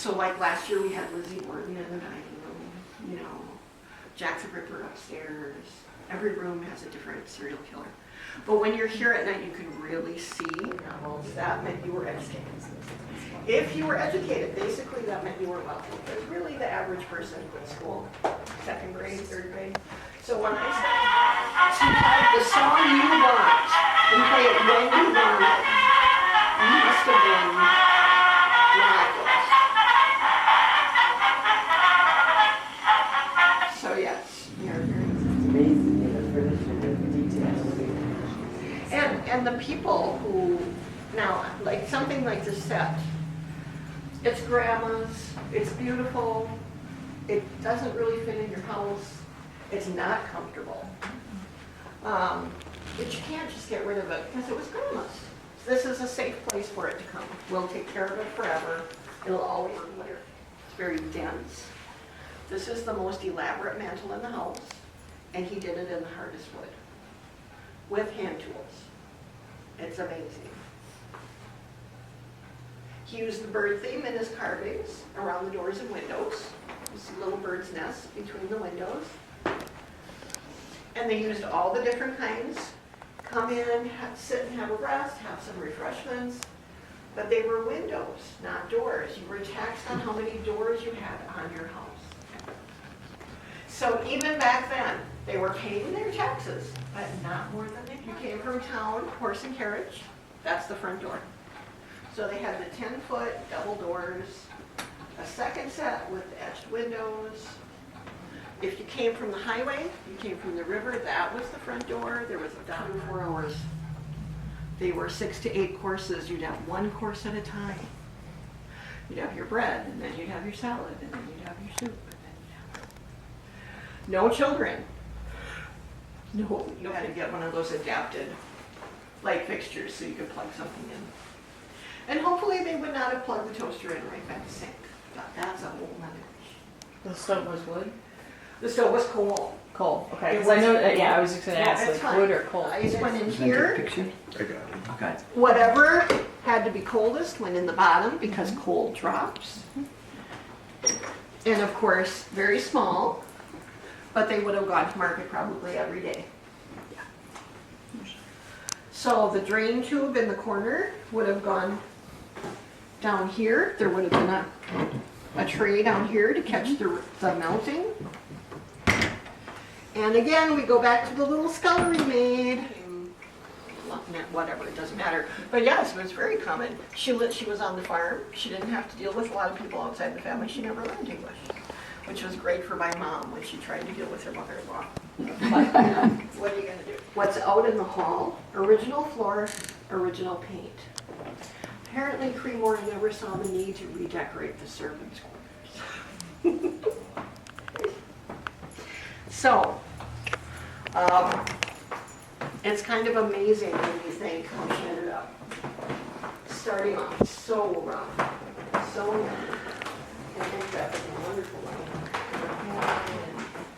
So like last year we had Lizzie Borden in the dining room, you know, Jack the Ripper upstairs. Every room has a different serial killer. But when you're here at night, you can really see that meant you were educated. If you were educated, basically that meant you were wealthy. Because really the average person quit school, 2nd grade, 3rd grade. So when I said to have the song you want and play it when you want it, you must have been miraculous. So yes, you're very Amazing, the details. and the people who, now, like something like this set, it's grandma's, it's beautiful, it doesn't really fit in your house, it's not comfortable. But you can't just get rid of it because it was grandma's. This is a safe place for it to come. We'll take care of it forever. It'll always be here. It's very dense. This is the most elaborate mantle in the house, and he did it in the hardest wood with hand tools. It's amazing. He used the bird theme in his carvings around the doors and windows. You see little bird's nests between the windows. And they used all the different kinds. Come in, sit and have a rest, have some refreshments. But they were windows, not doors. You were taxed on how many doors you had on your house. So even back then, they were paying their taxes, but not more than you came from town, horse and carriage, that's the front door. So they had the 10-foot double doors, a second set with etched windows. If you came from the highway, you came from the river, that was the front door. There was a 24 hours. They were 6 to 8 courses. You'd have one course at a time. You'd have your bread, and then you'd have your salad, and then you'd have your soup, and then you'd have... No children. No, you had to get one of those adapted light fixtures so you could plug something in. And hopefully they would not have plugged the toaster in right by the sink. But that's a whole nother issue. The stove was wood? The stove was coal. Coal, okay. It Because I was- know, yeah, I was just going to No, ask, it's like, fine. wood or coal? I just went in Can I take a here. picture? I got it. Okay. Whatever had to be coldest went in the bottom because coal drops. And of course, very small, but they would have gone to market probably every day. So the drain tube in the corner would have gone down here. There would have been a tray down here to catch the melting. And again, we go back to the little scullery maid. Whatever, it doesn't matter. But yes, it was very common. She was on the farm. She didn't have to deal with a lot of people outside the family. She never learned English, which was great for my mom when she tried to deal with her mother-in-law. What are you gonna do? What's out in the hall? Original floor, original paint. Apparently Cremore never saw the need to redecorate the servants' quarters. So, it's kind of amazing when you think how she ended up starting off so rough, so young, and ended up in a wonderful life.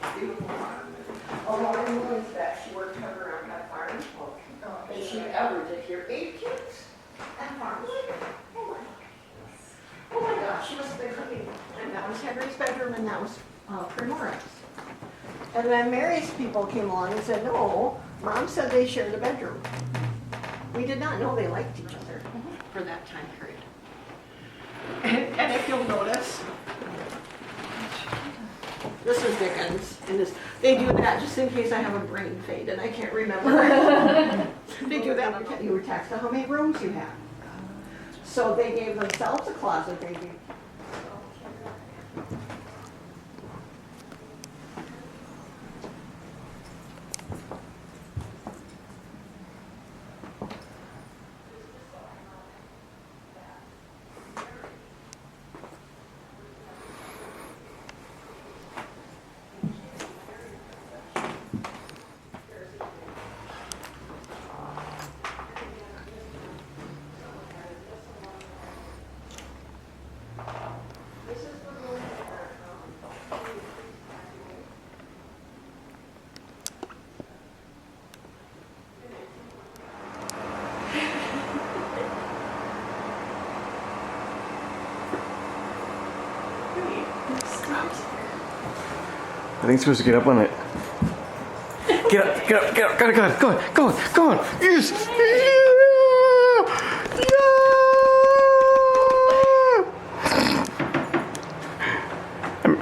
And beautiful farm. Although I realized that she worked harder on that farm than she ever did here. 8 kids and farm. Oh my gosh, she must have been cooking. And that was Henry's bedroom, and that was Cremora's. And then Mary's people came along and said, no, Mom said they shared a bedroom. We did not know they liked each other for that time period. And if you'll notice, this is Dickens, and they do that just in case I have a brain fade and I can't remember. They do that on you were taxed on how many rooms you had. So they gave themselves a closet, they gave thing's supposed to get up on it. Get up, get up, get up, go on, go on, go on, go on. Yes! Yeah!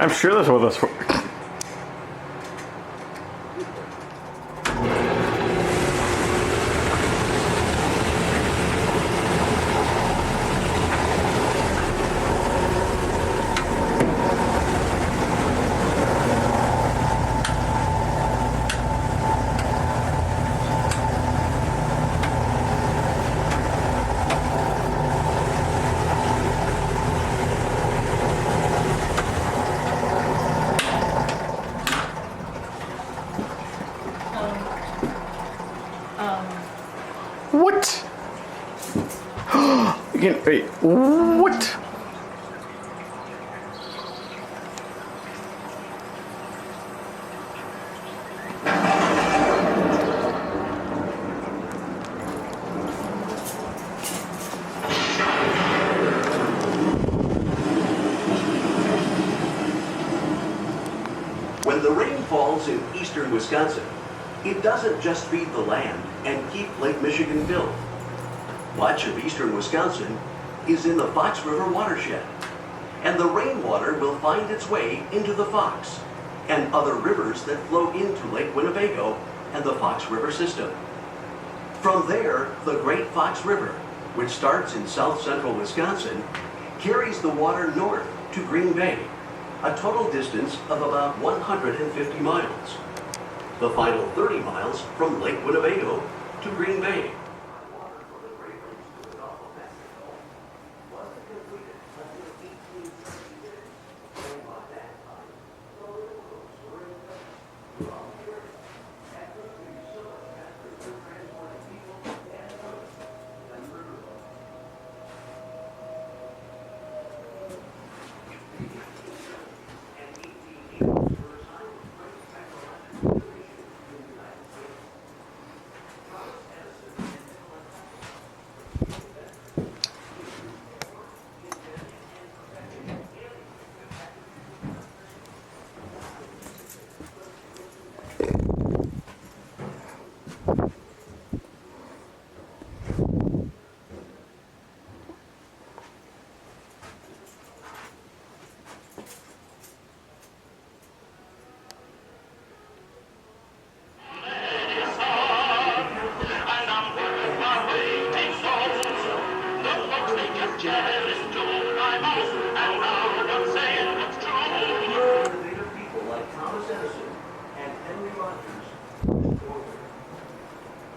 I'm sure that's what that's for. What? Again, wait, what? When the rain falls in eastern Wisconsin, it doesn't just feed the land and keep Lake Michigan filled. Much of eastern Wisconsin is in the Fox River watershed, and the rainwater will find its way into the Fox and other rivers that flow into Lake Winnebago and the Fox River system. From there, the Great Fox River, which starts in south central Wisconsin, carries the water north to Green Bay, a total distance of about 150 miles. The final 30 miles from Lake Winnebago to Green Bay.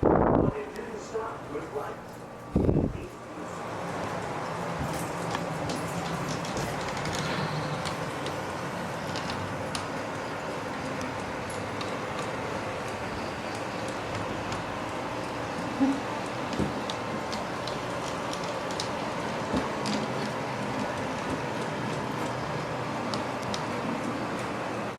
But it didn't stop with life.